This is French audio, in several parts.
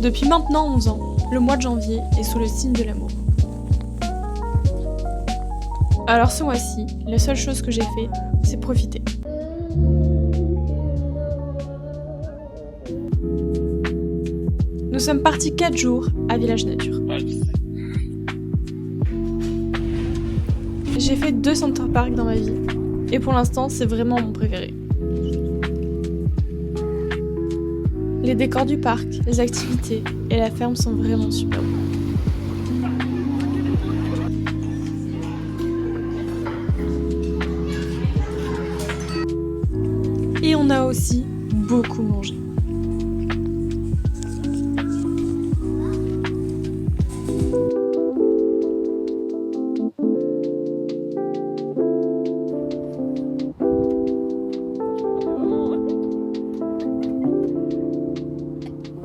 Depuis maintenant 11 ans, le mois de janvier est sous le signe de l'amour. Alors ce mois-ci, la seule chose que j'ai fait, c'est profiter. Nous sommes partis 4 jours à Village Nature. J'ai fait 2 Center Park dans ma vie, et pour l'instant, c'est vraiment mon préféré. Les décors du parc, les activités et la ferme sont vraiment super beaux. Et on a aussi beaucoup mangé.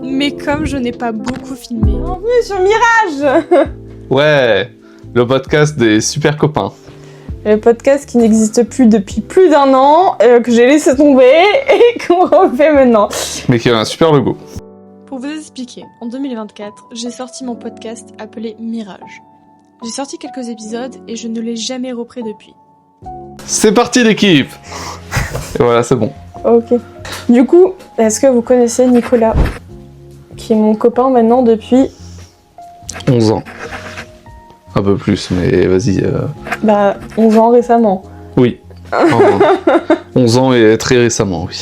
Mais comme je n'ai pas beaucoup filmé... Bienvenue sur Mirage. Ouais, le podcast des super copains. Le podcast qui n'existe plus depuis plus d'1 an, que j'ai laissé tomber et qu'on refait maintenant. Mais qui a un super logo. Pour vous expliquer, en 2024, j'ai sorti mon podcast appelé Mirage. J'ai sorti quelques épisodes et je ne l'ai jamais repris depuis. C'est parti l'équipe. Et voilà, c'est bon. Ok. Du coup, est-ce que vous connaissez Nicolas, qui est mon copain maintenant depuis... 11 ans. Un peu plus, mais vas-y. 11 ans récemment. Oui. 11 ans et très récemment, oui.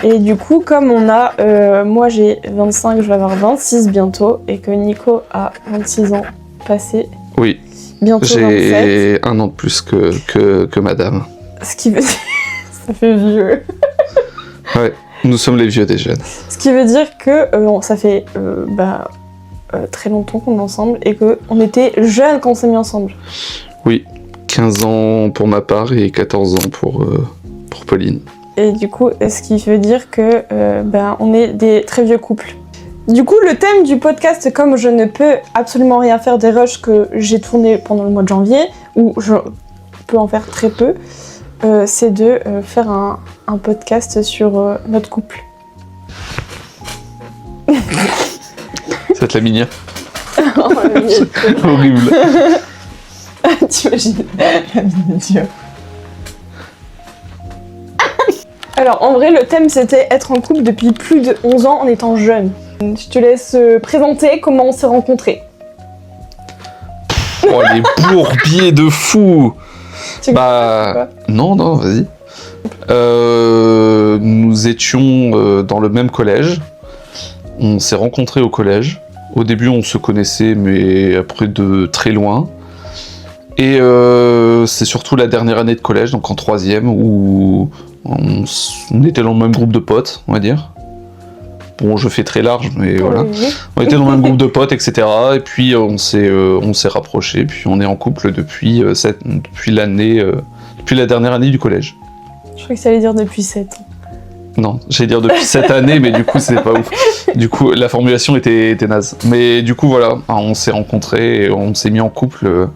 Et du coup, comme on a... moi j'ai 25, je vais avoir 26 bientôt, et que Nico a 26 ans passés. Oui. Bientôt 27. J'ai 1 an de plus que madame. Ce qui veut dire... ça fait vieux. Ouais, nous sommes les vieux des jeunes. Ce qui veut dire que ça fait très longtemps qu'on est ensemble et qu'on était jeunes quand on s'est mis ensemble. Oui, 15 ans pour ma part et 14 ans pour Pauline. Et du coup, ce qui veut dire que on est des très vieux couples. Du coup, le thème du podcast, comme je ne peux absolument rien faire des rushs que j'ai tournés pendant le mois de janvier, ou je peux en faire très peu, c'est de faire un podcast sur notre couple. Ça va être la minière. Oh, la miniature. Horrible. T'imagines la miniature. Alors, en vrai, le thème, c'était être en couple depuis plus de 11 ans en étant jeune. Je te laisse présenter comment on s'est rencontrés. Oh, les bourbiers de fou. Tu quoi Non, vas-y. Nous étions dans le même collège. On s'est rencontrés au collège. Au début, on se connaissait, mais après de très loin. Et c'est surtout la dernière année de collège, donc en 3e, où on était dans le même groupe de potes, on va dire. Bon, je fais très large, mais voilà. Oui. On était dans le même groupe de potes, etc. Et puis on s'est rapprochés, puis on est en couple depuis la dernière année du collège. Je crois que ça allait dire depuis 7 ans. Non, j'allais dire depuis cette année, mais du coup, c'est pas ouf. Du coup, la formulation était naze. Mais du coup, voilà, on s'est rencontrés et on s'est mis en couple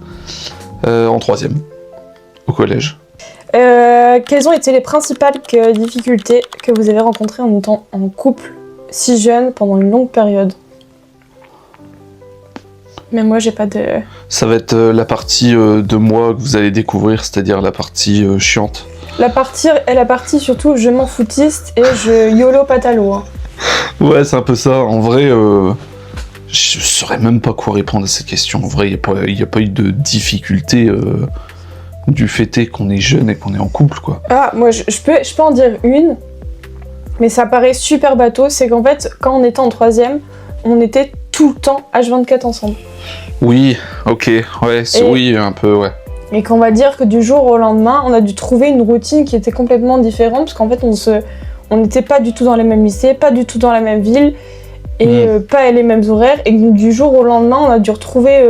en 3e, au collège. Quelles ont été les principales difficultés que vous avez rencontrées en étant en couple si jeune pendant une longue période? Mais moi, j'ai pas de... Ça va être la partie de moi que vous allez découvrir, c'est-à-dire la partie chiante. La partie surtout je m'en foutiste et je YOLO patalo. Hein. Ouais, c'est un peu ça. En vrai, je saurais même pas quoi répondre à cette question. En vrai, il n'y a pas eu de difficulté du fait qu'on est jeune et qu'on est en couple, quoi. Ah, moi, je peux en dire une, mais ça paraît super bateau. C'est qu'en fait, quand on était en 3e, on était tout le temps H24 ensemble. Oui, ok, ouais, oui, un peu, ouais. Et qu'on va dire que du jour au lendemain, on a dû trouver une routine qui était complètement différente, parce qu'en fait, on n'était pas du tout dans les mêmes lycées, pas du tout dans la même ville, et pas les mêmes horaires, et du jour au lendemain, on a dû retrouver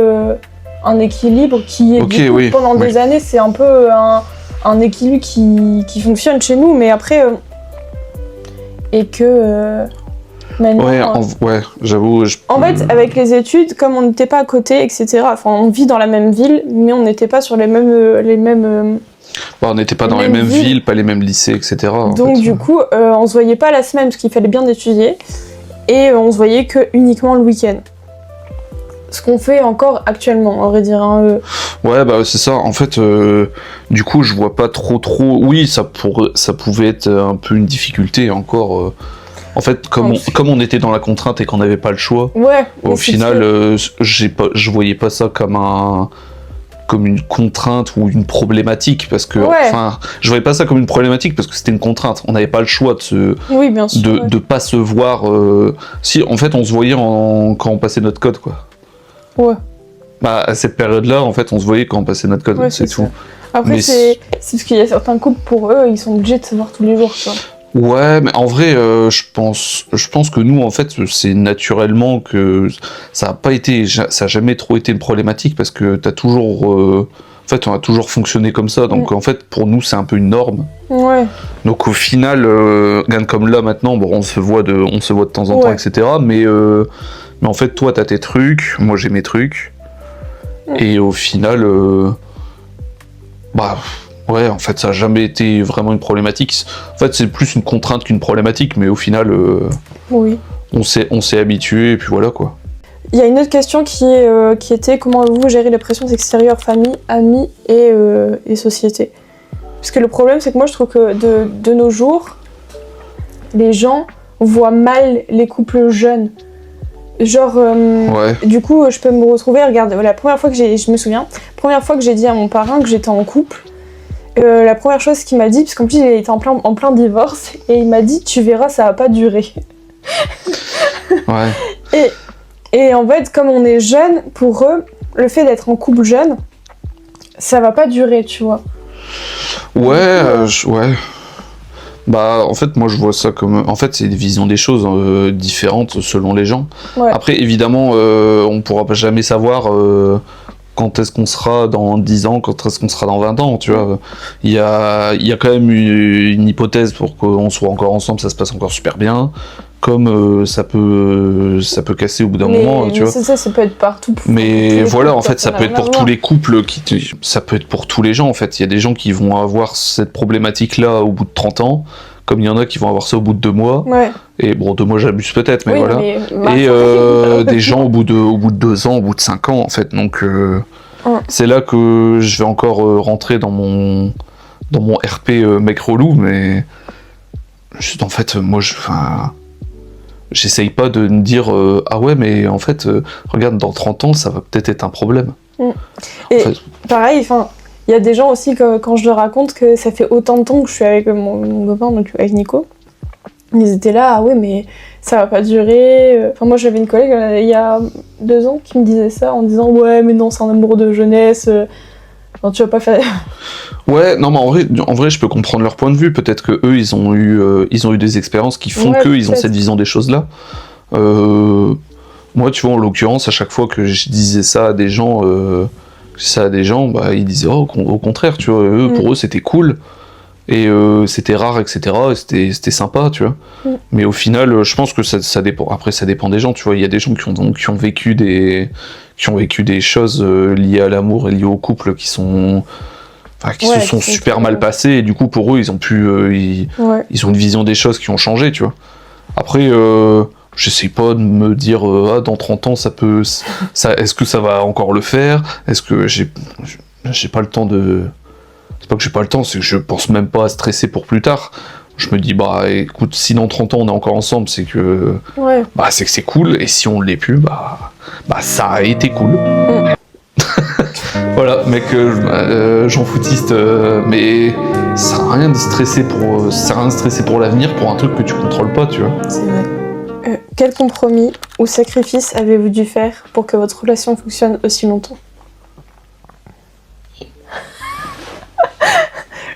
un équilibre qui est, du coup, pendant des années, c'est un peu un équilibre qui fonctionne chez nous, mais après, et que Maintenant, Ouais, j'avoue. En fait, avec les études, comme on n'était pas à côté, etc., enfin, on vit dans la même ville, mais on n'était pas sur les mêmes on n'était pas dans les mêmes villes, pas les mêmes lycées, etc. Donc, du coup, on se voyait pas la semaine, parce qu'il fallait bien étudier, et on se voyait que uniquement le week-end. Ce qu'on fait encore actuellement, on va dire. Hein, Ouais, bah c'est ça. En fait, du coup, je vois pas trop. Oui, ça pouvait être un peu une difficulté encore. En fait, comme on était dans la contrainte et qu'on n'avait pas le choix, au final, je voyais pas ça comme une contrainte ou une problématique, parce que je voyais pas ça comme une problématique parce que c'était une contrainte. On n'avait pas le choix de pas se voir. Si, en fait, on se voyait quand on passait notre code, quoi. Ouais. Bah, à cette période-là, en fait, on se voyait quand on passait notre code, c'est tout. Après, c'est parce qu'il y a certains couples, pour eux, ils sont obligés de se voir tous les jours, tu vois. Ouais, mais en vrai, je pense que nous, en fait, c'est naturellement que ça a jamais trop été une problématique, parce que en fait, on a toujours fonctionné comme ça, donc en fait, pour nous, c'est un peu une norme. Ouais. Donc au final, regarde comme là maintenant, bon, on se voit de temps en temps, etc. Mais en fait, toi, t'as tes trucs, moi j'ai mes trucs, et au final, ouais, en fait, ça n'a jamais été vraiment une problématique. En fait, c'est plus une contrainte qu'une problématique, mais au final, on s'est habitué, et puis voilà, quoi. Il y a une autre question qui était comment vous gérez les pressions extérieures, famille, amis et société. Parce que le problème, c'est que moi, je trouve que de nos jours, les gens voient mal les couples jeunes. Genre, du coup, je peux me retrouver, regarde, la première fois que je me souviens, première fois que j'ai dit à mon parrain que j'étais en couple, la première chose qu'il m'a dit, parce qu'en plus il était en plein divorce, et il m'a dit tu verras, ça va pas durer. Ouais. Et en fait, comme on est jeune, pour eux, le fait d'être en couple jeune, ça va pas durer, tu vois. Ouais. Bah, en fait, moi je vois ça comme. En fait, c'est des visions des choses différentes selon les gens. Ouais. Après, évidemment, on pourra pas jamais savoir quand est-ce qu'on sera dans 10 ans, quand est-ce qu'on sera dans 20 ans, tu vois. Il y a quand même une hypothèse pour qu'on soit encore ensemble, ça se passe encore super bien. Comme ça peut casser au bout d'un moment, tu vois. Ça peut être partout. Mais voilà, en fait, ça peut être pour tous les couples, ça peut être pour tous les gens, en fait. Il y a des gens qui vont avoir cette problématique-là au bout de 30 ans, comme il y en a qui vont avoir ça au bout de 2 mois. Ouais. Et bon, 2 mois, j'abuse peut-être, mais voilà. Mais... Et des gens au bout de 2 ans, au bout de 5 ans, en fait. Donc, c'est là que je vais encore rentrer dans mon RP mec relou, mais... en fait, moi, j'essaye pas de me dire ah ouais, mais en fait regarde, dans 30 ans ça va peut-être être un problème. Et pareil, il y a des gens aussi que quand je leur raconte que ça fait autant de temps que je suis avec mon copain, donc avec Nico, ils étaient là, ah ouais, mais ça va pas durer. Moi j'avais une collègue il y a 2 ans qui me disait ça en disant ouais mais non, c'est un amour de jeunesse, non, tu vas pas faire. Ouais, non, mais en vrai, je peux comprendre leur point de vue. Peut-être que eux, ils ont eu des expériences qui font qu'ils ont cette vision des choses-là. Moi, tu vois, en l'occurrence, à chaque fois que je disais ça à des gens, bah, ils disaient au contraire, tu vois. Pour eux, c'était cool et c'était rare, etc. Et c'était sympa, tu vois. Mais au final, je pense que ça dépend. Après, ça dépend des gens, tu vois. Il y a des gens qui ont vécu des choses liées à l'amour et liées au couple qui se sont super mal passés, et du coup pour eux ils ont ils ont une vision des choses qui ont changé, tu vois. Après j'essaie pas de me dire dans 30 ans est-ce que ça va encore le faire, est-ce que j'ai pas le temps de... C'est pas que j'ai pas le temps, c'est que je pense même pas à stresser pour plus tard. Je me dis bah écoute, si dans 30 ans on est encore ensemble, c'est que c'est que c'est cool, et si on l'est plus, bah ça a été cool. Voilà, mec, j'en foutiste, mais ça sert à rien de stresser pour l'avenir, pour un truc que tu contrôles pas, tu vois. C'est vrai. Quel compromis ou sacrifice avez-vous dû faire pour que votre relation fonctionne aussi longtemps?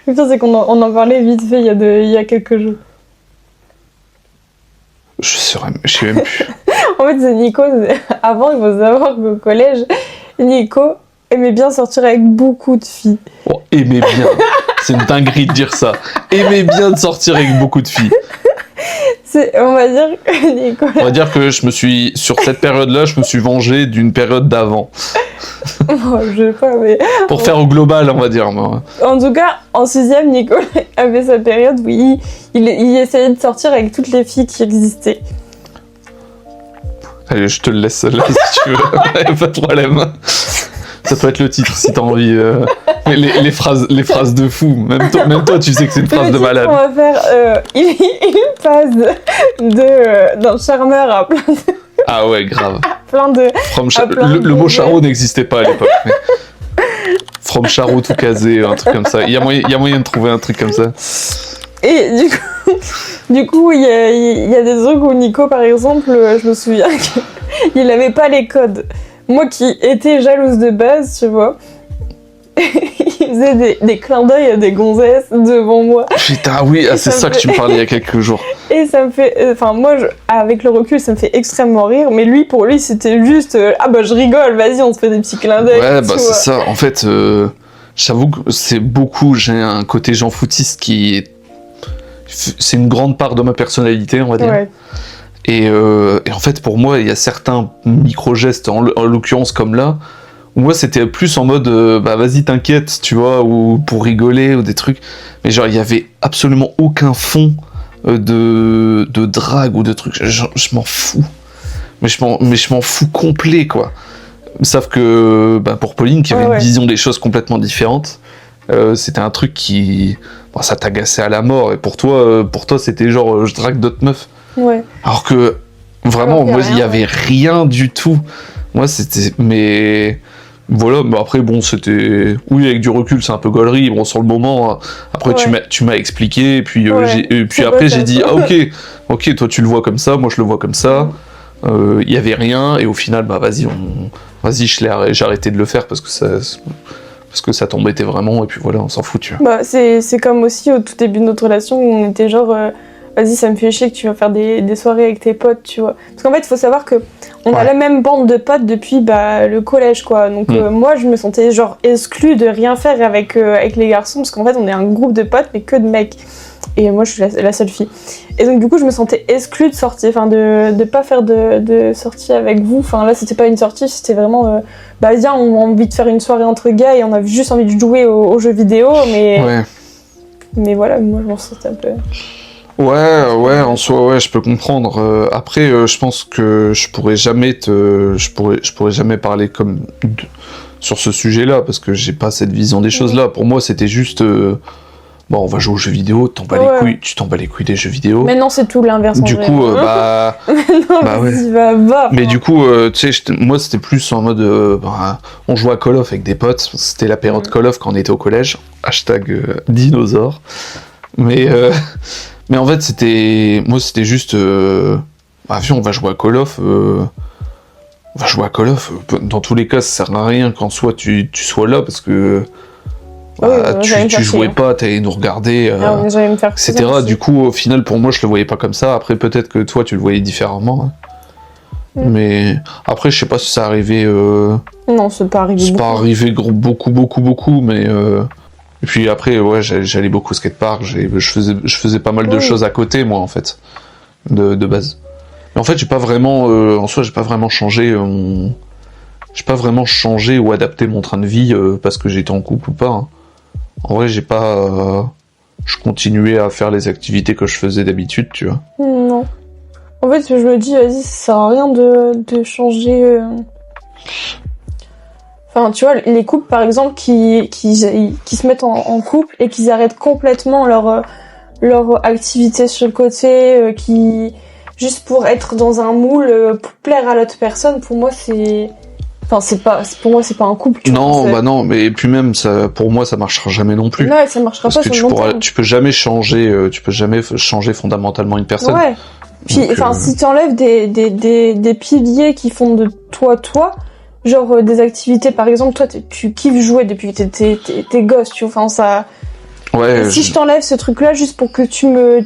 Le pire, c'est qu'on en parlait vite fait il y a quelques jours. Je sais même plus. En fait, c'est Nico. Avant, il faut savoir qu'au collège, Nico aimait bien sortir avec beaucoup de filles. Oh, aimait bien. C'est une dinguerie de dire ça. Aimait bien de sortir avec beaucoup de filles. On va dire que Nicolas... On va dire que sur cette période-là, je me suis vengé d'une période d'avant. Oh, je sais pas, mais... Pour faire au global, on va dire. Moi. En tout cas, en 6ème, Nicolas avait sa période où il essayait de sortir avec toutes les filles qui existaient. Allez, je te le laisse là si tu veux. Pas de problème. Ça peut être le titre si t'as envie. Les phrases de fou. Même toi, tu sais que c'est une phrase de malade. On va faire. Il passe d'un charmeur à plein de. Ah ouais, grave. Plein de. Le mot charreau n'existait pas à l'époque. Mais... From charreau tout casé, un truc comme ça. Il y a moyen de trouver un truc comme ça. Et du coup, il y a des trucs où Nico, par exemple, je me souviens qu'il avait pas les codes. Moi qui étais jalouse de base, tu vois, il faisait des clins d'œil à des gonzesses devant moi. Putain, oui, c'est ça que tu me parlais il y a quelques jours. Et ça me fait... Enfin, moi, avec le recul, ça me fait extrêmement rire. Mais pour lui, c'était juste... ah bah, je rigole, vas-y, on se fait des petits clins d'œil. Ouais, bah c'est ça. En fait, j'avoue que c'est beaucoup... J'ai un côté Jean Foutiste qui est... C'est une grande part de ma personnalité, on va dire. Ouais. Et en fait, pour moi, il y a certains micro-gestes, en l'occurrence comme là, où moi, c'était plus en mode, bah vas-y, t'inquiète, tu vois, ou pour rigoler, ou des trucs. Mais genre, il y avait absolument aucun fond de drague ou de trucs. Je m'en fous. Mais je m'en fous complet, quoi. Sauf que, bah, pour Pauline, qui avait une vision des choses complètement différentes, c'était un truc qui... Bon, ça t'agaçait à la mort. Et pour toi, c'était genre, je drague d'autres meufs. Ouais. Alors que vraiment, moi, il y avait rien du tout. Moi, c'était, mais voilà. Mais après, bon, c'était, oui, avec du recul, c'est un peu gaulerie. Bon, sur le moment, après, tu m'as expliqué, et puis après, j'ai dit, ah, ok, toi, tu le vois comme ça, moi, je le vois comme ça. Il y avait rien, et au final, bah, vas-y, j'ai arrêté de le faire parce que ça t'embêtait vraiment, et puis voilà, on s'en fout, tu vois. Bah, c'est comme aussi au tout début de notre relation où on était genre. Vas-y, ça me fait chier que tu vas faire des soirées avec tes potes, tu vois. Parce qu'en fait, il faut savoir que on a la même bande de potes depuis le collège, quoi. Donc moi, je me sentais genre exclue de rien faire avec les garçons, parce qu'en fait, on est un groupe de potes, mais que de mecs. Et moi, je suis la seule fille. Et donc, du coup, je me sentais exclue de sortir, enfin, de pas faire de sortie avec vous. Enfin, là, c'était pas une sortie, c'était vraiment... bah, viens, on a envie de faire une soirée entre gars, et on a juste envie de jouer aux jeux vidéo, mais... Ouais. Mais voilà, moi, je m'en sentais un peu... Ouais, en soi, ouais, je peux comprendre. Après, je pense que je pourrais jamais parler sur ce sujet-là, parce que j'ai pas cette vision des choses-là. Pour moi, c'était juste, bon, on va jouer aux jeux vidéo, tu t'en bats les couilles des jeux vidéo. Mais non, c'est tout l'inverse. Du coup, non, ouais. Va. Mais du coup, tu sais, moi, c'était plus en mode, on jouait à Call of avec des potes. C'était la période Call of quand on était au collège. #dinosaure. Mais en fait, c'était juste... viens, on va jouer à Call of. Dans tous les cas, ça sert à rien qu'en soi tu sois là, parce que tu jouais pas, t'allais nous regarder, etc. Du coup, au final, pour moi, je le voyais pas comme ça. Après, peut-être que toi, tu le voyais différemment. Hein. Mais après, je sais pas si ça arrivait... Non, c'est pas arrivé. C'est pas arrivé beaucoup, mais... Et puis après, ouais, j'allais beaucoup au skatepark, je faisais pas mal de choses à côté, moi, en fait, de base. Mais en fait, j'ai pas vraiment changé ou adapté mon train de vie parce que j'étais en couple ou pas. Hein. En vrai, je continuais à faire les activités que je faisais d'habitude, tu vois. Non. En fait, je me dis, vas-y, ça sert à rien de changer... Enfin, tu vois, les couples, par exemple, qui se mettent en couple et qui arrêtent complètement leur activité sur le côté, qui juste pour être dans un moule, pour plaire à l'autre personne, pour moi, pour moi, c'est pas un couple. Non, mais puis même, ça, pour moi, ça marchera jamais non plus. Non, ça marchera pas sur le long terme. Tu peux jamais changer fondamentalement une personne. Ouais. Puis, si tu enlèves des piliers qui font de toi, genre des activités, par exemple, toi tu kiffes jouer depuis que t'es gosse, tu vois, enfin ça... Ouais, si je t'enlève ce truc-là juste pour que tu me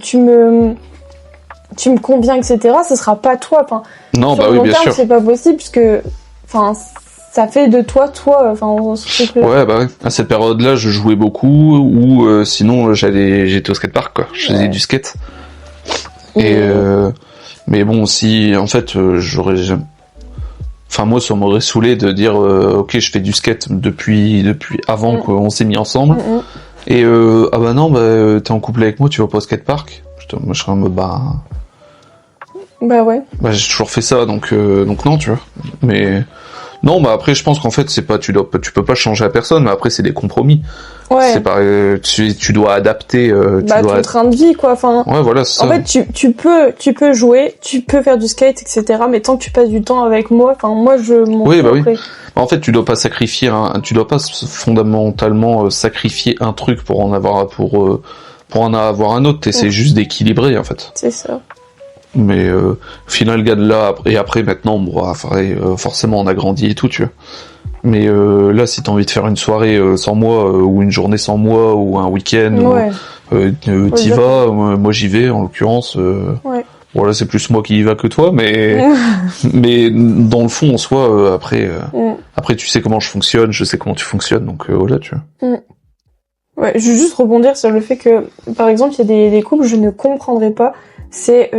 conviens, etc., ce sera pas toi, enfin... Non, bah oui, bien sûr. C'est pas possible, puisque, enfin, ça fait de toi, enfin, ce truc-là. Ouais, bah ouais. À cette période-là, je jouais beaucoup, ou sinon, j'étais au skatepark, quoi. Je faisais du skate. Et mais bon, si en fait j'aurais jamais... Enfin moi ça m'aurait saoulé de dire ok je fais du skate depuis avant qu'on s'est mis ensemble et ah bah non t'es en couple avec moi, tu vas pas au skatepark. Moi je serais en mode bah ouais. Bah j'ai toujours fait ça donc non tu vois. Mais non bah après je pense qu'en fait c'est pas tu peux pas changer la personne, mais après c'est des compromis. Ouais. C'est pas tu dois adapter ton train de vie quoi, enfin. Ouais voilà, c'est ça. En fait tu peux jouer, tu peux faire du skate etc. mais tant que tu passes du temps avec moi, enfin moi je m'en oui bah après. Oui. En fait tu dois pas sacrifier tu dois pas fondamentalement sacrifier un truc pour en avoir un autre, t'essaies juste d'équilibrer en fait. C'est ça. Mais au final, gars de là, et après maintenant, bon, forcément on a grandi et tout, tu vois. Mais là, si t'as envie de faire une soirée sans moi, ou une journée sans moi, ou un week-end, t'y vas, moi j'y vais en l'occurrence. Bon là c'est plus moi qui y va que toi, mais mais dans le fond en soi, après tu sais comment je fonctionne, je sais comment tu fonctionnes, donc voilà, tu vois. Ouais, je veux juste rebondir sur le fait que, par exemple, il y a des couples, je ne comprendrais pas, c'est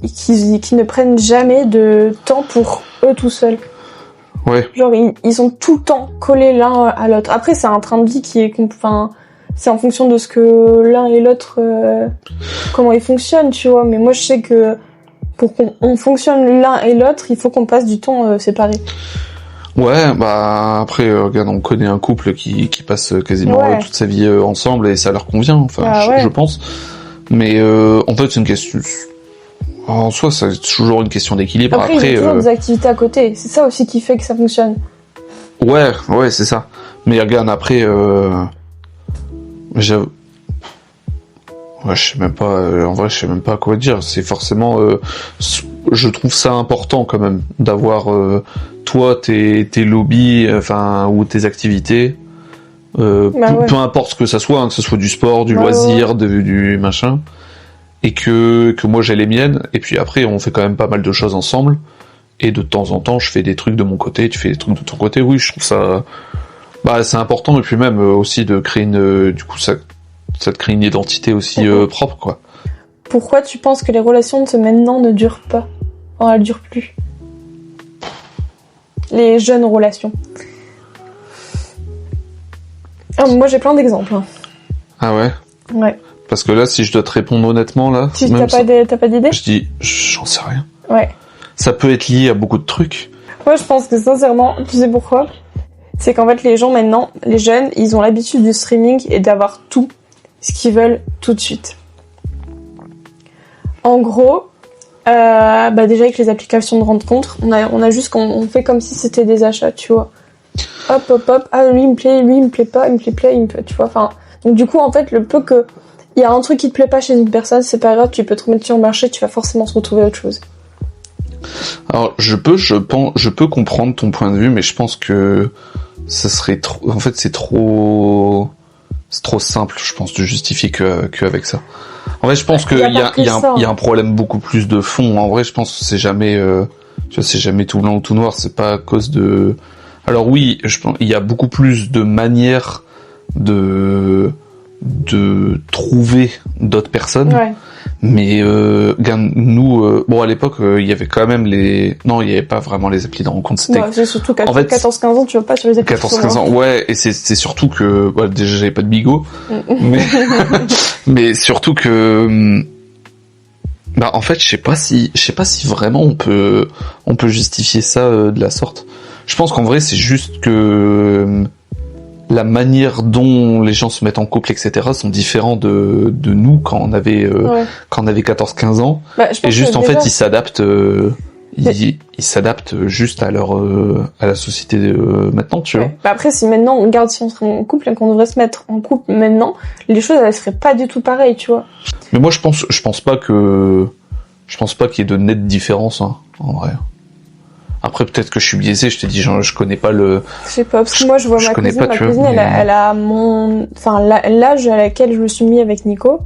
qui ne prennent jamais de temps pour eux tout seuls. Ouais. Genre, ils sont tout le temps collés l'un à l'autre. Après, c'est un train de vie qui est... Enfin, c'est en fonction de ce que l'un et l'autre... comment ils fonctionnent, tu vois. Mais moi, je sais que pour qu'on fonctionne l'un et l'autre, il faut qu'on passe du temps séparés. Ouais, bah après, regarde, on connaît un couple qui passe quasiment toute sa vie ensemble et ça leur convient, enfin, je pense. Mais en fait, c'est une question... En soi, c'est toujours une question d'équilibre. Après il y a toujours des activités à côté. C'est ça aussi qui fait que ça fonctionne. Ouais, c'est ça. Mais regarde, après... je sais même pas... en vrai, je sais même pas quoi dire. C'est forcément... je trouve ça important quand même d'avoir... toi, tes lobbies, ou tes activités... peu importe ce que ça soit, que ce soit du sport, du loisir, du machin... Et que moi j'ai les miennes, et puis après on fait quand même pas mal de choses ensemble, et de temps en temps je fais des trucs de mon côté, tu fais des trucs de ton côté, oui je trouve ça... c'est important, et puis même aussi de créer du coup ça te crée une identité aussi propre quoi. Pourquoi tu penses que les relations de maintenant ne durent pas? Enfin, elles durent plus. Les jeunes relations. Moi j'ai plein d'exemples. Ah ouais? Ouais. Parce que là, si je dois te répondre honnêtement, là... T'as pas d'idée? Je dis, j'en sais rien. Ouais. Ça peut être lié à beaucoup de trucs. Moi, je pense que sincèrement, tu sais pourquoi? C'est qu'en fait, les gens maintenant, les jeunes, ils ont l'habitude du streaming et d'avoir tout ce qu'ils veulent tout de suite. En gros, déjà avec les applications de rencontres, on a juste on fait comme si c'était des achats, tu vois. Hop. Ah, lui, il me plaît pas, il me plaît, tu vois. Enfin, donc du coup, en fait, le peu que... Il y a un truc qui te plaît pas chez une personne, c'est pas grave, tu peux te remettre sur le marché, tu vas forcément se retrouver autre chose. Alors, je peux comprendre ton point de vue, mais je pense que ça serait trop, en fait, c'est trop simple, je pense, de justifier qu'avec ça. En vrai, je pense qu'il y a un problème beaucoup plus de fond. En vrai, je pense que c'est jamais, c'est jamais tout blanc ou tout noir, c'est pas à cause de... Alors oui, je pense, il y a beaucoup plus de manières de trouver d'autres personnes, mais nous à l'époque il y avait quand même il y avait pas vraiment les applis de rencontre, c'était c'est surtout qu'à 14-15 ans tu vas pas sur les applis 14-15 ans, et c'est surtout que déjà j'avais pas de bigot mais surtout que en fait je sais pas si vraiment on peut justifier ça de la sorte. Je pense qu'en vrai c'est juste que la manière dont les gens se mettent en couple, etc., sont différents de nous quand on avait 14-15 ans. Et juste en fait, ils s'adaptent. Ils s'adaptent juste à la société maintenant, tu vois. Après, si maintenant on regarde si on serait en couple et qu'on devrait se mettre en couple maintenant, les choses elles seraient pas du tout pareilles, tu vois. Mais moi, je pense pas qu'il y ait de nette différence, en vrai. Après, peut-être que je suis biaisé, je te dis, je connais pas le... Je sais pas, parce que moi, je vois ma cousine, elle a l'âge à laquelle je me suis mis avec Nico.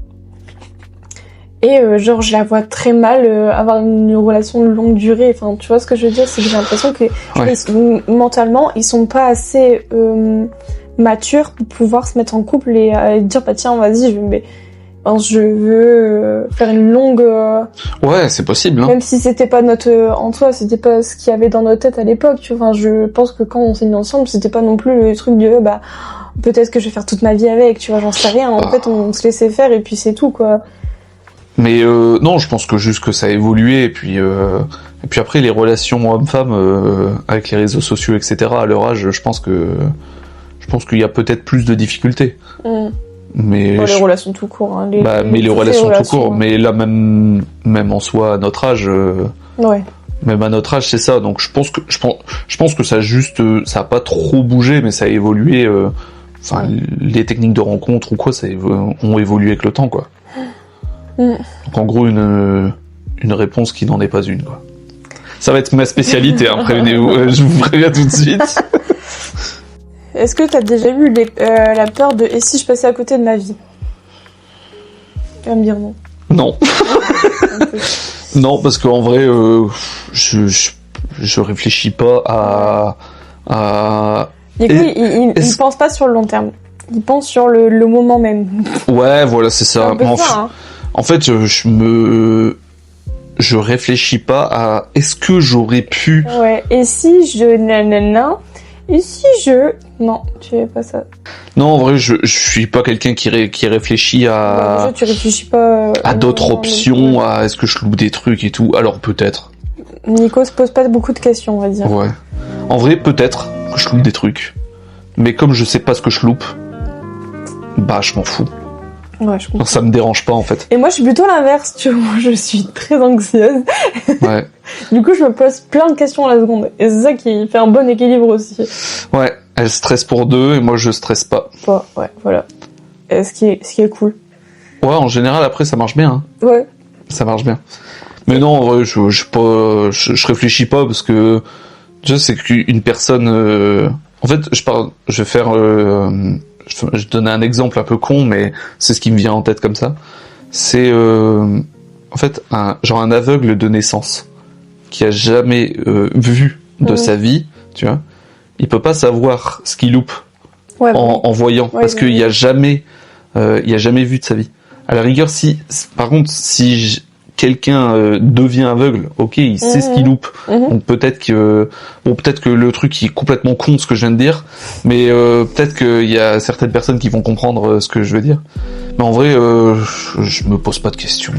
Et je la vois très mal avoir une relation de longue durée. Enfin, tu vois ce que je veux dire? C'est que j'ai l'impression que mentalement, ils sont pas assez matures pour pouvoir se mettre en couple et dire, tiens, vas-y, enfin, je veux faire une longue... Ouais, c'est possible, hein. Même si c'était pas notre... en soi, c'était pas ce qu'il y avait dans notre tête à l'époque, tu vois. Enfin, je pense que quand on s'est mis ensemble, c'était pas non plus le truc de... peut-être que je vais faire toute ma vie avec, tu vois, j'en sais rien. En fait, on se laissait faire et puis c'est tout, quoi. Mais non, je pense que juste que ça a évolué, et puis après, les relations hommes-femmes, avec les réseaux sociaux, etc., à leur âge, je pense qu'il y a peut-être plus de difficultés. Mais les relations tout court, hein. Mais les relations tout court, mais là, même en soi, à notre âge... Ouais. Même à notre âge, c'est ça. Donc je pense que ça a pas trop bougé, mais ça a évolué. Les techniques de rencontre ou quoi, ont évolué avec le temps, quoi. Donc en gros, une réponse qui n'en est pas une, quoi. Ça va être ma spécialité, hein, prévenez-vous. Je vous préviens tout de suite. Est-ce que t'as déjà eu la peur de « et si je passais à côté de ma vie ?» Tu vas me dire non. Non. Non, parce qu'en vrai, je réfléchis pas à... Du coup, il pense pas sur le long terme. Il pense sur le moment même. Ouais, voilà, c'est ça. En fait, je réfléchis pas à est-ce que j'aurais pu... Ouais, et si je... nanana, et si je... Non, tu fais pas ça. Non, en vrai, je suis pas quelqu'un qui réfléchit à... Déjà, tu réfléchis pas... à d'autres options, à est-ce que je loupe des trucs et tout. Alors, peut-être. Nico se pose pas beaucoup de questions, on va dire. Ouais. En vrai, peut-être que je loupe des trucs. Mais comme je sais pas ce que je loupe, je m'en fous. Ouais, je comprends. Ça me dérange pas, en fait. Et moi, je suis plutôt l'inverse, tu vois. Moi, je suis très anxieuse. Ouais. Du coup, je me pose plein de questions à la seconde. Et c'est ça qui fait un bon équilibre aussi. Ouais, elle stresse pour deux et moi, je stresse pas. Ouais, voilà. Et ce qui est cool. Ouais, en général, après, ça marche bien. Hein. Ouais. Ça marche bien. Mais non, en vrai, je réfléchis pas parce que je sais qu'une personne... En fait, je donne un exemple un peu con, mais c'est ce qui me vient en tête comme ça. C'est en fait un aveugle de naissance qui a jamais vu de sa vie, tu vois. Il peut pas savoir ce qu'il loupe en voyant, parce qu'il y a jamais vu de sa vie. À la rigueur, par contre, quelqu'un devient aveugle, ok, il sait ce qu'il loupe. Donc peut-être que le truc est complètement con ce que je viens de dire, mais peut-être qu'il y a certaines personnes qui vont comprendre ce que je veux dire. Mais en vrai, je me pose pas de questions.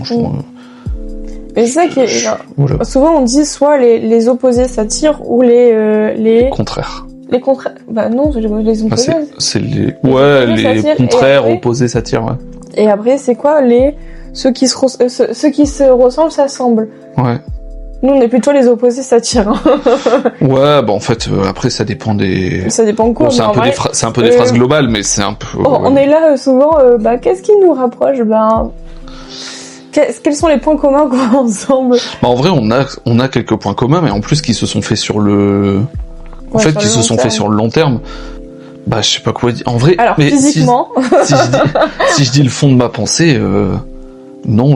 Mais c'est ça qui est... Voilà. Souvent on dit soit les opposés s'attirent ou les... Contraire. Les contraires... Bah non, les opposés. C'est les contraires, opposés s'attirent, ouais. Et après, c'est quoi ceux qui se ressemblent s'assemblent. Ouais. Nous, on est plutôt les opposés s'attirent. Ouais, en fait, après, ça dépend des... Ça dépend quoi. Bon, c'est un peu des phrases globales, mais c'est un peu... On est là, souvent, qu'est-ce qui nous rapproche? Quels sont les points communs qu'on a ensemble? En vrai, on a quelques points communs, mais en plus, qui se sont faits sur le... En fait, qui se sont faits sur le long terme. Je sais pas quoi dire. En vrai, alors, mais physiquement... si je dis le fond de ma pensée... Non,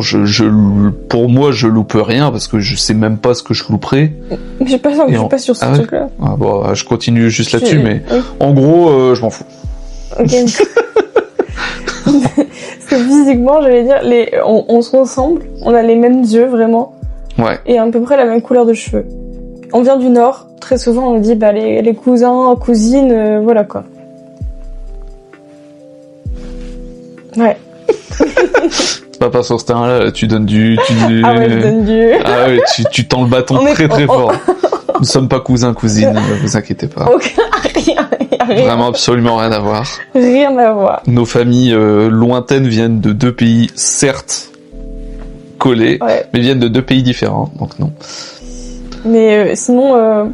pour moi, je loupe rien parce que je sais même pas ce que je louperai. Je suis pas sur ce truc-là. Je continue juste là-dessus, mais en gros, je m'en fous. Ok. Parce que physiquement, j'allais dire, on se ressemble, on a les mêmes yeux, vraiment. Ouais. Et à peu près la même couleur de cheveux. On vient du Nord, très souvent on dit, les cousins, cousines, voilà quoi. Ouais. Pas sur ce terrain-là, tu donnes Ah ouais, je donne du... Ah ouais, tu tends le bâton très fort. Nous sommes pas cousins, cousines, ne vous inquiétez pas. Rien. Vraiment absolument rien à voir. Rien à voir. Nos familles lointaines viennent de deux pays, certes collés, mais viennent de deux pays différents, donc non. Mais sinon,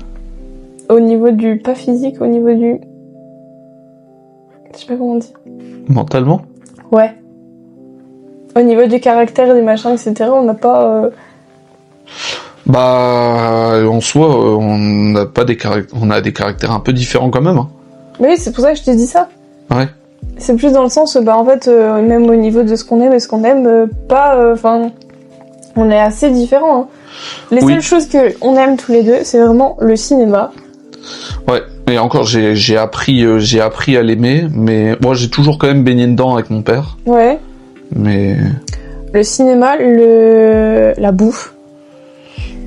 au niveau du... Pas physique, au niveau du... Je sais pas comment on dit. Mentalement ? Ouais. Au niveau du caractère, des machins, etc., on n'a pas... en soi, on a des caractères un peu différents quand même. Hein. Mais oui, c'est pour ça que je t'ai dit ça. Ouais. C'est plus dans le sens, en fait, même au niveau de ce qu'on aime et ce qu'on aime, on est assez différents. Hein. Les seules choses qu'on aime tous les deux, c'est vraiment le cinéma. Ouais, et encore, j'ai appris à l'aimer, mais moi, j'ai toujours quand même baigné dedans avec mon père. Ouais. Mais Le cinéma, la bouffe,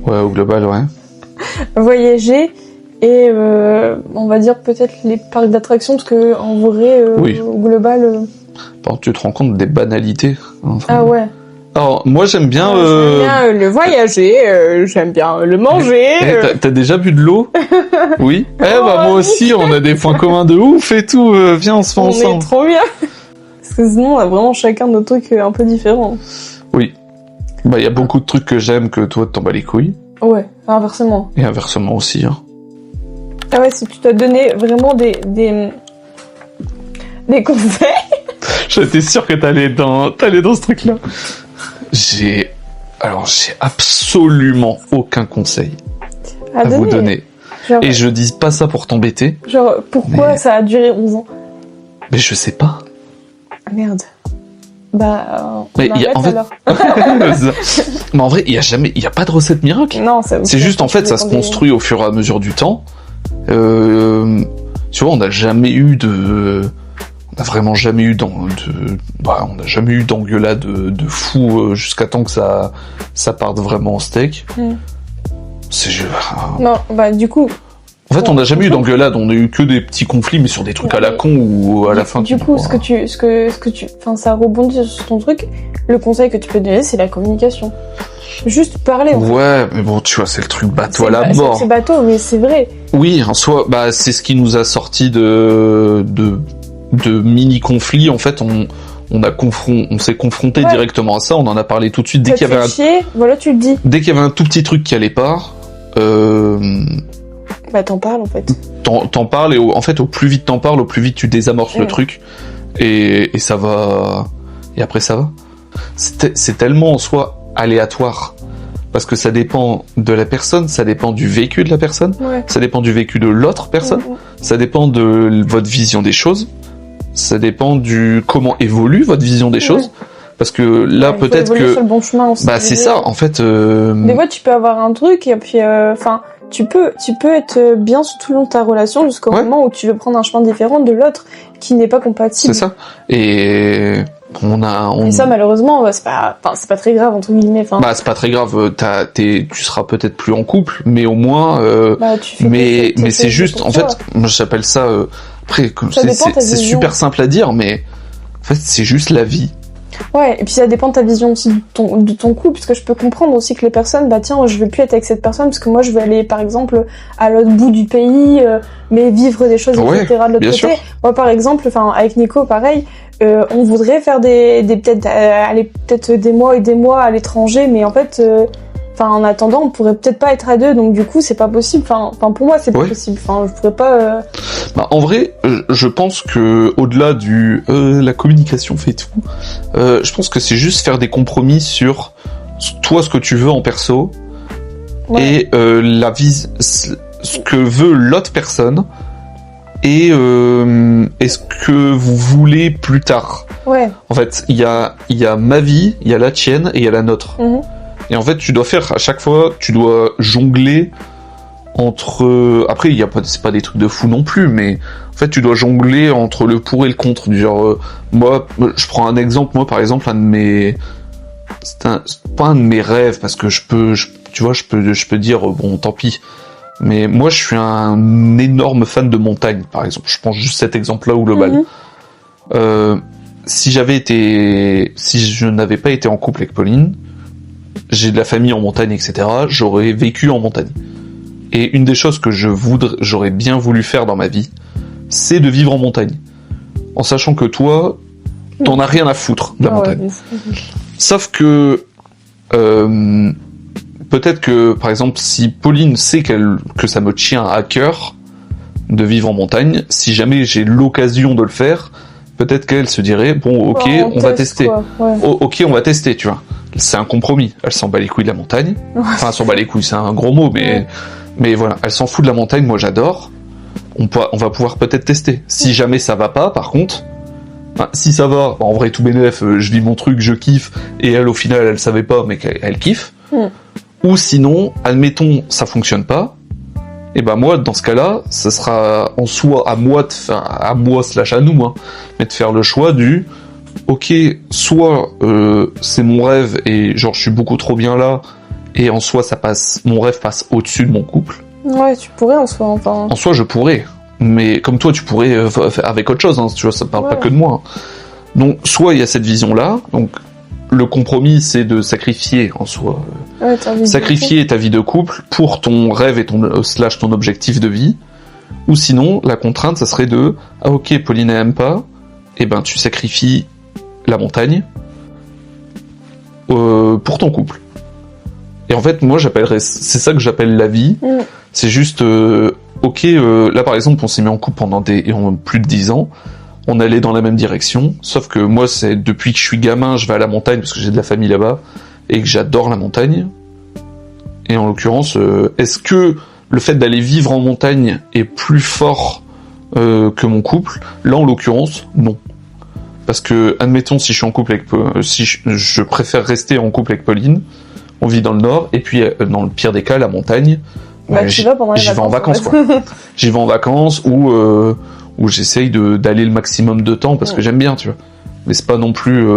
ouais, au global, ouais. voyager et on va dire peut-être les parcs d'attractions parce que en vrai, Oui. au global. Par contre, tu te rends compte des banalités. Enfin, Ah ouais. Alors, moi, j'aime bien... J'aime bien le voyager, j'aime bien le manger. T'as déjà bu de l'eau? Oui. Moi aussi, on a des points communs de ouf et tout. Viens, on se fait On ensemble. est trop bien. Parce que sinon, on a vraiment chacun nos trucs un peu différents. Oui. Bah, il y a beaucoup de trucs que j'aime que toi, t'en bats les couilles. Ouais, inversement. Et inversement aussi. Hein. Ah ouais, si tu dois donner vraiment des conseils. J'étais sûr que t'allais dans ce truc-là. J'ai absolument aucun conseil à vous donner. Genre, Et je dis pas ça pour t'embêter. Genre, pourquoi Mais- ça a duré 11 ans? Mais je sais pas. Ah, merde. Bah, on Mais il y a- arrête en fait- alors. Mais en vrai, il y a pas de recette miracle. Non, C'est juste, en fait, ça se construit au fur et à mesure du temps. Tu vois, on n'a jamais eu on n'a vraiment jamais eu on n'a jamais eu d'engueulade de fou jusqu'à temps que ça parte vraiment en steak. C'est Non, bah, du coup. En fait, Bon, on n'a jamais eu du coup- d'engueulade, on a eu que des petits conflits, mais sur des trucs à la con ou à la fin. Du coup, enfin, ça rebondit sur ton truc. Le conseil que tu peux donner, c'est la communication. Juste parler. En fait. Ouais, mais bon, tu vois, c'est le truc bateau à la C'est- mort. C'est bateau, mais c'est vrai. Oui, en soi, bah, c'est ce qui nous a sorti de mini conflits. En fait, on s'est confronté Ouais. directement à ça. On en a parlé tout de suite Ça te fait chier, voilà, tu le dis. dès qu'il y avait un tout petit truc qui allait pas. Bah, t'en parles, en fait. T'en parles et en fait, au plus vite t'en parles, au plus vite tu désamorces le truc et ça va. Et après ça va. C'est tellement en soi aléatoire parce que ça dépend de la personne, ça dépend du vécu de la personne, Ouais. ça dépend du vécu de l'autre personne, ça dépend de votre vision des choses, ça dépend du comment évolue votre vision des choses. Parce que là, Ouais, il faut peut-être évoluer que sur le bon chemin aussi. bah c'est ça en fait. Des fois, tu peux avoir un truc et puis, enfin, tu peux être bien tout le long de ta relation jusqu'au Ouais. moment où tu veux prendre un chemin différent de l'autre qui n'est pas compatible. C'est ça. Et Et ça, malheureusement, c'est pas très grave entre guillemets. Enfin, Bah c'est pas très grave. Tu seras peut-être plus en couple, mais au moins. bah, tu fais Mais tes c'est choses juste, pour en toi. fait, moi j'appelle ça. Après, comme Ça dépend de ta c'est vision. super simple à dire, mais en fait c'est juste la vie. Ouais, et puis ça dépend de ta vision aussi de ton couple, parce que je peux comprendre aussi que les personnes, bah tiens, je veux plus être avec cette personne parce que moi je veux aller par exemple à l'autre bout du pays, mais vivre des choses, Ouais, etc. de l'autre bien côté. sûr. Moi par exemple, enfin avec Nico, pareil, on voudrait faire peut-être aller peut-être des mois et des mois à l'étranger, mais en fait, enfin en attendant, on pourrait peut-être pas être à deux, donc du coup c'est pas possible. Enfin pour moi c'est pas Ouais. possible. Enfin je pourrais pas. Bah, en vrai, je pense que au-delà du la communication fait tout, je pense que c'est juste faire des compromis sur toi ce que tu veux en perso Ouais. et ce que veut l'autre personne et ce que vous voulez plus tard. Ouais. En fait, il y a ma vie, il y a la tienne et il y a la nôtre. Mhm. Et en fait, tu dois faire à chaque fois, tu dois jongler entre. Après, c'est pas des trucs de fou non plus, mais en fait, tu dois jongler entre le pour et le contre. Du genre, moi, je prends un exemple. Moi, par exemple, c'est pas un de mes rêves parce que je peux dire bon, tant pis. Mais moi, je suis un énorme fan de montagne, par exemple. Je prends juste cet exemple-là au global. Mhm. Si je n'avais pas été en couple avec Pauline, j'ai de la famille en montagne, etc. J'aurais vécu en montagne. Et une des choses que j'aurais bien voulu faire dans ma vie, c'est de vivre en montagne. En sachant que toi, t'en as rien à foutre de la montagne. Ouais. Sauf que peut-être que, par exemple, si Pauline sait que ça me tient à cœur de vivre en montagne, si jamais j'ai l'occasion de le faire, peut-être qu'elle se dirait bon, ok, Ouais, on va tester. quoi. Ouais. Oh, ok, on va tester, tu vois. C'est un compromis. Elle s'en bat les couilles de la montagne. Enfin, elle s'en bat les couilles, c'est un gros mot, mais voilà, elle s'en fout de la montagne. Moi, j'adore. On va pouvoir peut-être tester. Si jamais ça va pas, par contre, si ça va, en vrai, tout bénef, je vis mon truc, je kiffe, et elle, au final, elle savait pas, mais qu'elle kiffe. Ou sinon, admettons, ça fonctionne pas. Et ben moi, dans ce cas-là, ça sera en soi à moi / à nous, hein, mais de faire le choix ok, soit c'est mon rêve et genre je suis beaucoup trop bien là, et en soi mon rêve passe au-dessus de mon couple. Ouais, tu pourrais en soi, enfin. En soi, je pourrais, mais comme toi, tu pourrais faire avec autre chose, hein, tu vois, ça parle pas que de moi. Donc, soit il y a cette vision-là, donc le compromis, c'est de sacrifier en soi, sacrifier ta vie de couple pour ton rêve et ton objectif de vie, ou sinon, la contrainte, ça serait de, ah ok, Pauline n'aime pas, et ben tu sacrifies la montagne pour ton couple. Et en fait, moi, c'est ça que j'appelle la vie. C'est juste, ok, là par exemple, on s'est mis en couple pendant plus de 10 ans, on allait dans la même direction, sauf que moi, c'est depuis que je suis gamin, je vais à la montagne parce que j'ai de la famille là-bas et que j'adore la montagne. Et en l'occurrence, est-ce que le fait d'aller vivre en montagne est plus fort que mon couple? Là, en l'occurrence, non. Parce que, admettons, si je suis en couple avec, si je préfère rester en couple avec Pauline, on vit dans le nord, et puis dans le pire des cas, la montagne, j'y vais en vacances, quoi. J'y vais en vacances où j'essaye d'aller le maximum de temps parce que j'aime bien, tu vois. Mais c'est pas non plus.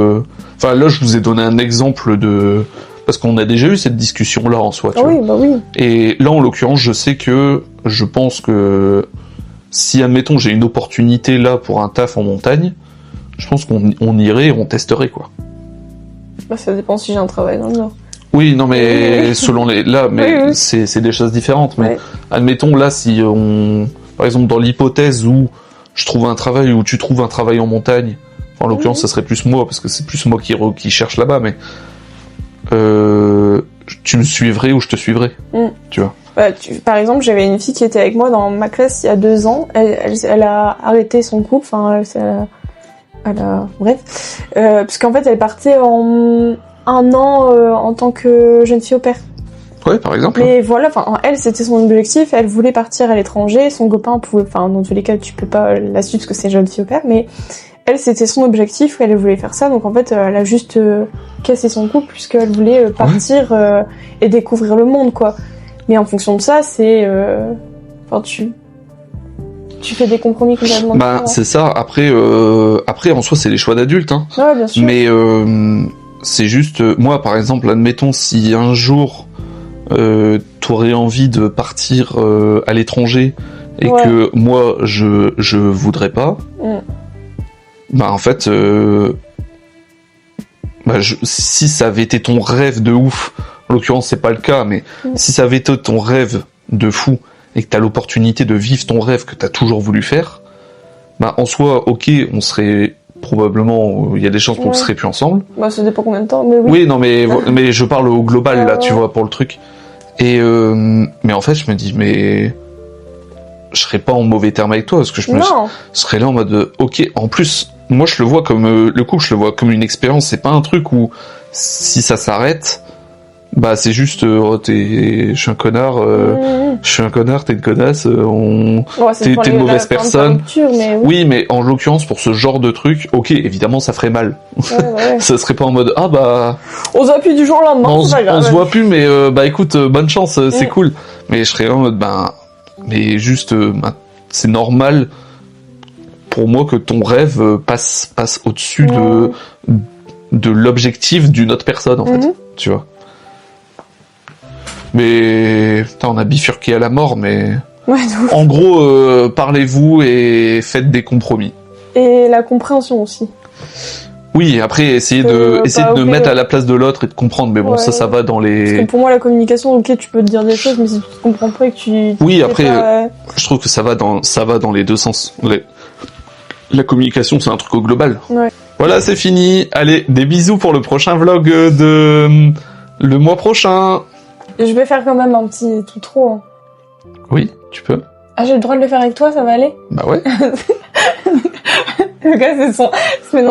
Enfin là, je vous ai donné un exemple parce qu'on a déjà eu cette discussion là en soi. Tu vois. Bah oui. Et là, en l'occurrence, je pense que si admettons j'ai une opportunité là pour un taf en montagne, je pense qu'on irait, on testerait quoi. Bah ça dépend si j'ai un travail dans le nord. Oui, non, mais selon oui. C'est des choses différentes. Mais admettons là, si par exemple, dans l'hypothèse où je trouve un travail, où tu trouves un travail en montagne, en l'occurrence, ça serait plus moi, parce que c'est plus moi qui cherche là-bas, mais tu me suivrais ou je te suivrais, tu vois. Par exemple, j'avais une fille qui était avec moi dans ma classe il y a 2 ans. Elle a arrêté son couple, bref, parce qu'en fait, elle partait en 1 an en tant que jeune fille au pair. Ouais, par exemple. Mais voilà, elle, c'était son objectif, elle voulait partir à l'étranger, son copain pouvait, dans tous les cas, tu peux pas la suivre parce que c'est jeune fille au pair, mais elle, c'était son objectif, elle voulait faire ça, donc en fait, elle a juste cassé son couple puisqu'elle voulait partir et découvrir le monde, quoi. Mais en fonction de ça, c'est... tu fais des compromis complètement différents. C'est ça, après, en soi, c'est les choix d'adultes, hein. Ouais, bien sûr. Mais c'est juste, moi, par exemple, admettons, si un jour... t'aurais envie de partir à l'étranger et que moi je voudrais pas, en fait si ça avait été ton rêve de ouf, en l'occurrence c'est pas le cas, mais si ça avait été ton rêve de fou et que t'as l'opportunité de vivre ton rêve que t'as toujours voulu faire, en soi ok, on serait probablement, il y a des chances qu'on ne serait plus ensemble. Ça dépend combien de temps, mais oui. Oui, non, mais je parle au global, là, tu vois, pour le truc. Et, mais en fait, je me dis, mais je serais pas en mauvais terme avec toi, parce que je serais là en mode, ok, en plus, moi, je le vois comme, le couple, je le vois comme une expérience, c'est pas un truc où, si ça s'arrête, c'est juste, je suis un connard, t'es une connasse, t'es une mauvaise personne. Oui, mais en l'occurrence, pour ce genre de truc, ok, évidemment, ça ferait mal. Ça serait pas en mode, on se voit plus du jour au lendemain, on se voit plus, mais écoute, bonne chance, c'est cool. Mais je serais en mode, mais juste, c'est normal pour moi que ton rêve passe au-dessus de l'objectif d'une autre personne, en fait, tu vois. Mais on a bifurqué à la mort, mais en gros, parlez-vous et faites des compromis. Et la compréhension aussi. Oui, après essayez de mettre à la place de l'autre et de comprendre. Mais bon, ça va dans les. Parce que pour moi, la communication, ok, tu peux te dire des choses, mais si tu comprends pas et que tu. Oui, après, je trouve que ça va dans les deux sens. La communication, c'est un truc au global. Ouais. Voilà, c'est fini. Allez, des bisous pour le prochain vlog de le mois prochain. Je vais faire quand même un petit tout trop. Hein. Oui, tu peux. Ah, j'ai le droit de le faire avec toi, ça va aller? Bah ouais. Le gars,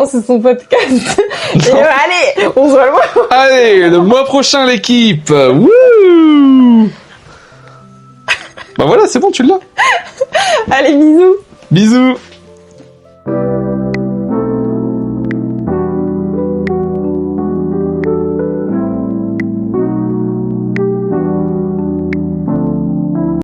c'est son podcast. Et allez, on se voit le mois. Allez, le mois prochain, l'équipe. Wouh. Bah voilà, c'est bon, tu l'as. Allez, bisous. Bisous.